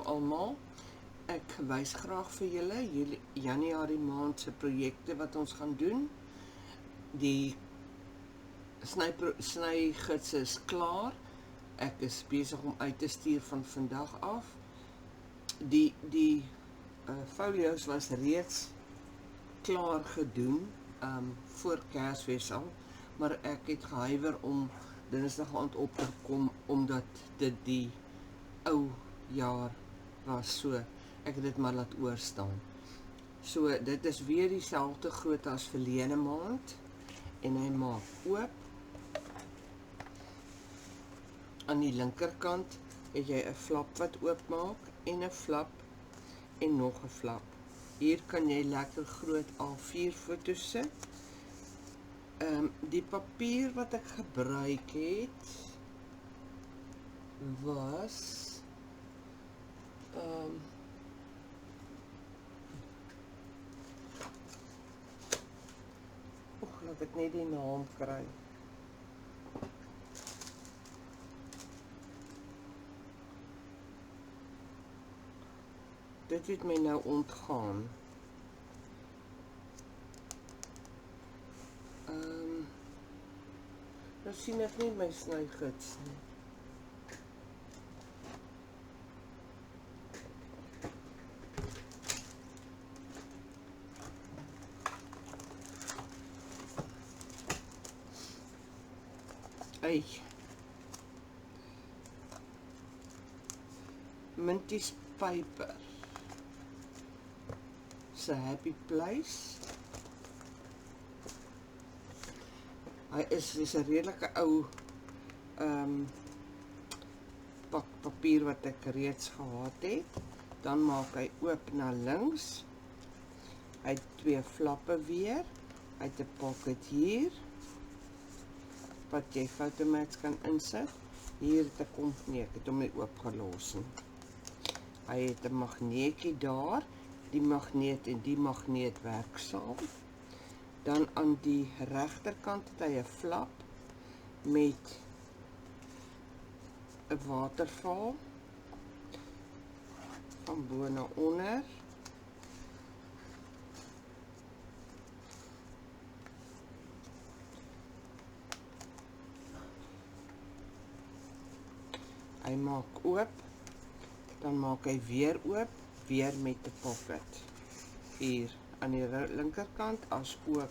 almal. Ek wys graag vir julle Januarie maand se projekte wat ons gaan doen. Die snygids is klaar. Ek is besig om uit te stuur van vandag af. Die folios was reeds klaar gedoen voor Kersfees al, maar ek het gehuiwer om Dinsdag aand op te kom omdat dit die ou jaar was, so ek het dit maar laat oorstaan. So dit is weer dieselfde grootte as verlede maand en hy maak oop. Aan die linkerkant het jy 'n flap wat oopmaak en 'n flap en nog 'n flap. Hier kan jy lekker groot A4 foto's sit. Die papier wat ek gebruik het was laat ek net die naam kry. Dit het my nou ontgaan. Nou sien ek nie my snygids nie. Ai. Minties Paper. Se Happy Place. Hy is 'n redelike ou pak papier wat ek reeds gehad het. Dan maak hy oop na links. Hy het 2 flappe weer. Hy het 'n pocket hier wat jy fotomats kan insit. Hier het ek kom nee, ek het hom nie oopgelos nie. Hy het 'n magneetjie daar. Die magneet en die magneet werk saam. Dan aan die regterkant het hy 'n flap met 'n waterval van bo na onder. Hy maak oop, dan maak hy weer oop, weer met 'n pocket. Hier aan die linkerkant as ook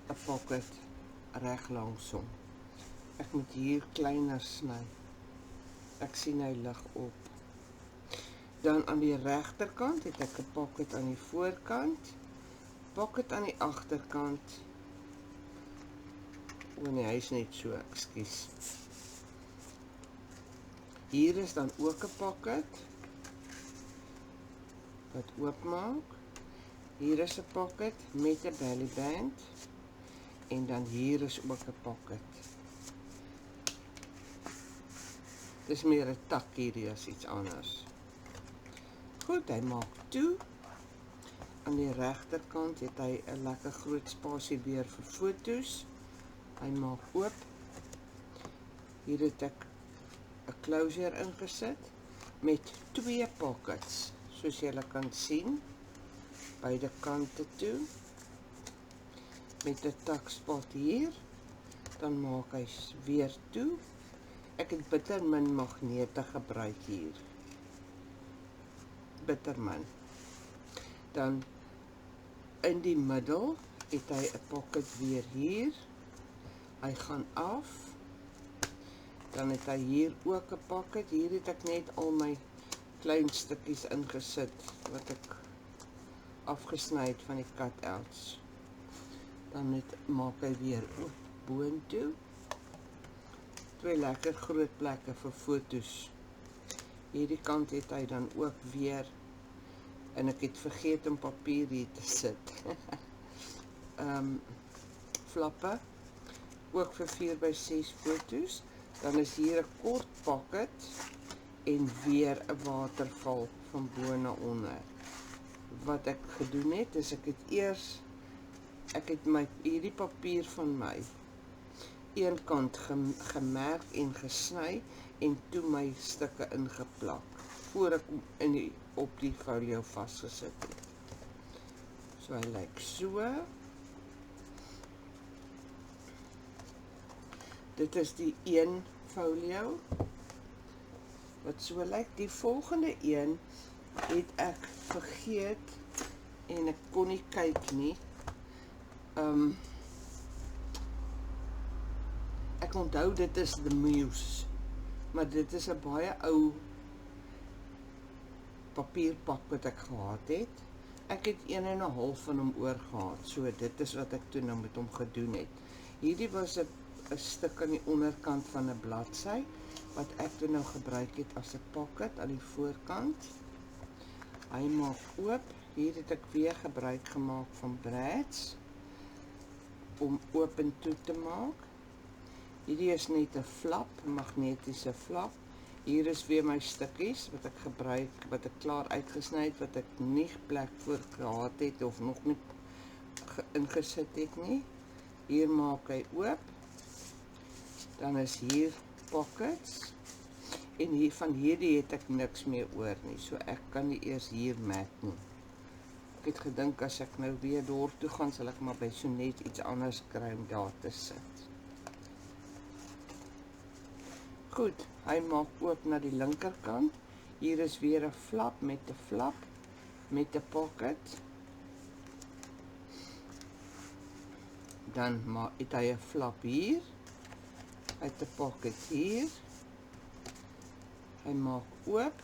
'n pocket reg langs hom. Ek moet hier kleiner sny. Ek sien hy lig op. Dan aan die regterkant het ek 'n pocket aan die voorkant, pocket aan die agterkant. O nee, hy is net so, ekskuus. Hier is dan ook 'n pocket wat oopmaak. Hier is 'n pocket met 'n belly band en dan hier is ook 'n pocket. Dis meer 'n tak hierdie as iets anders. Goed, hy maak toe. Aan die regterkant het hy 'n lekker groot spasie weer vir foto's. Hy maak oop. Hier het ek 'n closure ingesit met 2 pockets, soos julle kan sien, beide kante toe, met 'n takspot hier. Dan maak hy weer toe. Ek het bitter min magnete gebruik hier. Bitter min. Dan in die middel het hy 'n pocket weer hier. Hy gaan af. Dan het hy hier ook 'n pocket. Hier het ek net al my klein stukkies ingesit wat ek afgesny het van die cutouts. Dan maak hy weer oop boontoe. 2 lekker groot plekke vir foto's. Hierdie kant het hy dan ook weer, en ek het vergeet om papier hier te sit. Flappe, ook vir 4x6 foto's. Dan is hier 'n kort pocket en weer 'n waterval van bo na onder. Wat ek gedoen het, is ek het hierdie papier van my een kant gemerk en gesny en toe my stukke ingeplak. voor ek hom op die folio vasgesit het. So hy lyk so. Dit is die een folio wat so lyk. Die volgende een het ek vergeet en ek kon nie kyk nie. Ek onthou dit is The Muse, maar dit is 'n baie ou papierpak wat ek gehad het. Ek het 1 en 'n half van hom oor gehad, so dit is wat ek toe nou met hom gedoen het. Hierdie was 'n stuk aan die onderkant van 'n bladsy wat ek toe nou gebruik het as 'n pocket aan die voorkant. Hy maak oop. Hier het ek weer gebruik gemaak van brads om oop en toe te maak. Hierdie is net 'n flap, 'n magnetiese flap. Hier is weer my stukkies wat ek gebruik, wat ek klaar uitgesny het, wat ek nie plek voor gehad het of nog nie ingesit het nie. Hier maak hy oop. Dan is hier pockets. En hier van hierdie het ek niks meer oor nie, so ek kan nie eers hier mat nie. Ek het gedink as ek nou weer door toe gaan, sal ek maar by so net iets anders kry om daar te sit. Goed, hy maak oop na die linkerkant. Hier is weer 'n flap met 'n flap, met 'n pocket. Dan het hy 'n flap hier. Hy het 'n pocket hier. Hy maak oop.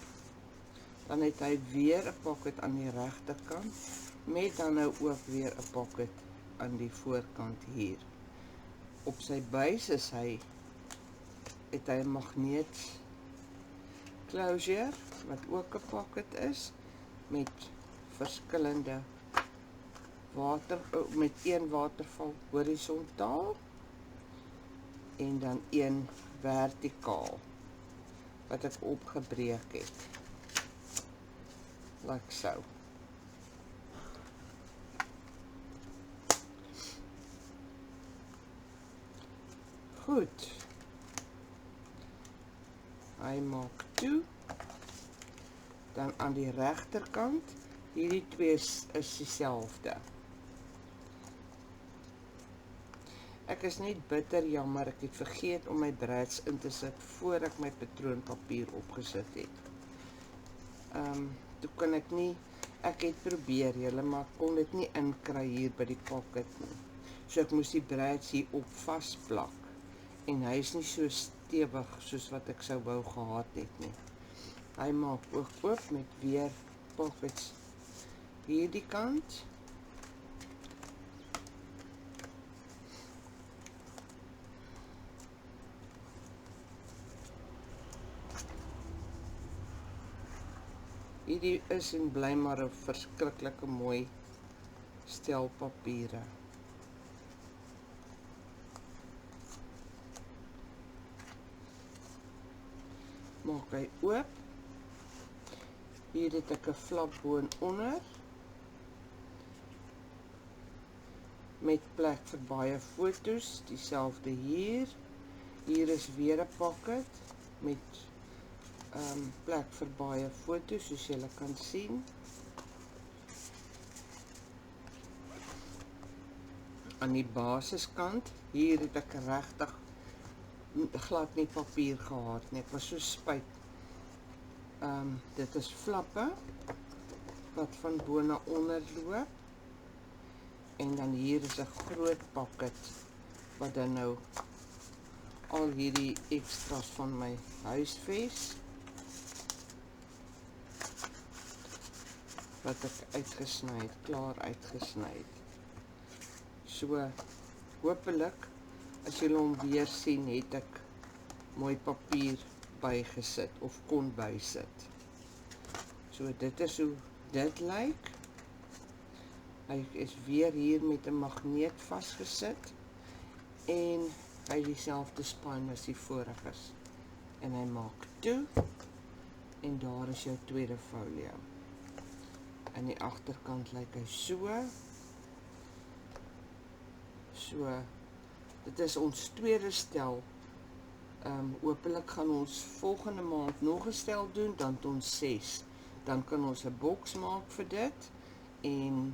Dan het hy weer 'n pocket aan die regterkant, met dan nou ook weer 'n pocket aan die voorkant hier. Op sy buis is het hy 'n magneet closure wat ook 'n pocket is met verskillende met een waterval horisontaal en dan een vertikaal wat ek opgebreek het. Like so. Goed. Hy maak toe. Dan aan die regterkant, hierdie twee is dieselfde. Ek is net bitter jammer, ek het vergeet om my brads in te sit voor ek my patroonpapier opgesit het. Toe kan ek nie, ek het probeer julle, maar kon dit nie inkry hier by die pocket nie. So ek moes die brads hier op vasplak. En hy is nie so stewig soos wat ek sou wou gehad het nie. Hy maak ook oop met weer pockets hierdie kant. Hierdie is en bly maar 'n verskriklike mooi stel papiere. Maak hy oop. Hier het ek 'n flap bo en onder met plek vir baie foto's, dieselfde hier. Hier is weer 'n pocket met plek vir baie foto's, soos julle kan sien. Aan die basiskant, hier het ek regtig glad nie papier gehad nie. Ek was so spyt. Dit is flappe wat van bo na onder loop. En dan hier is 'n groot pocket wat dan nou al hierdie extras van my huisves wat ek uitgesny het, klaar uitgesny het. So, hopelik as julle hom weer sien, het ek mooi papier bygesit of kon bysit. So dit is hoe dit lyk. Hy is weer hier met 'n magneet vasgesit en hy dieselfde span as die voriges. En hy maak toe en daar is jou tweede folio. Aan die agterkant lyk hy so. So, dit is ons tweede stel Hopelik gaan ons volgende maand nog 'n stel doen, dan het ons 6. Dan kan ons 'n boks maak vir dit en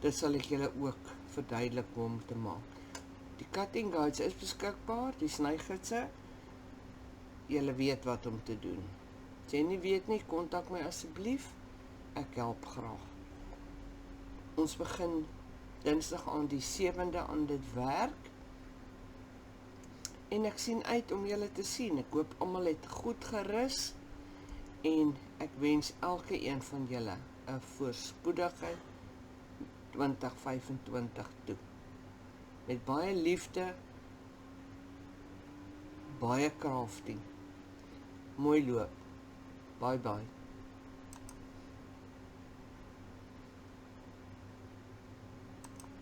dit sal ek julle ook verduidelik hoe om te maak. Die cutting guides is beskikbaar, die snygidse. Julle weet wat om te doen. As jy nie weet nie, kontak my asseblief. Ek help graag. Ons begin Dinsdag aan die 7de aan dit werk. En ek sien uit om julle te sien. Ek hoop almal het goed gerus en ek wens elke een van julle 'n voorspoedige 2025 toe. Met baie liefde, baie crafting. Mooi loop. Bye bye.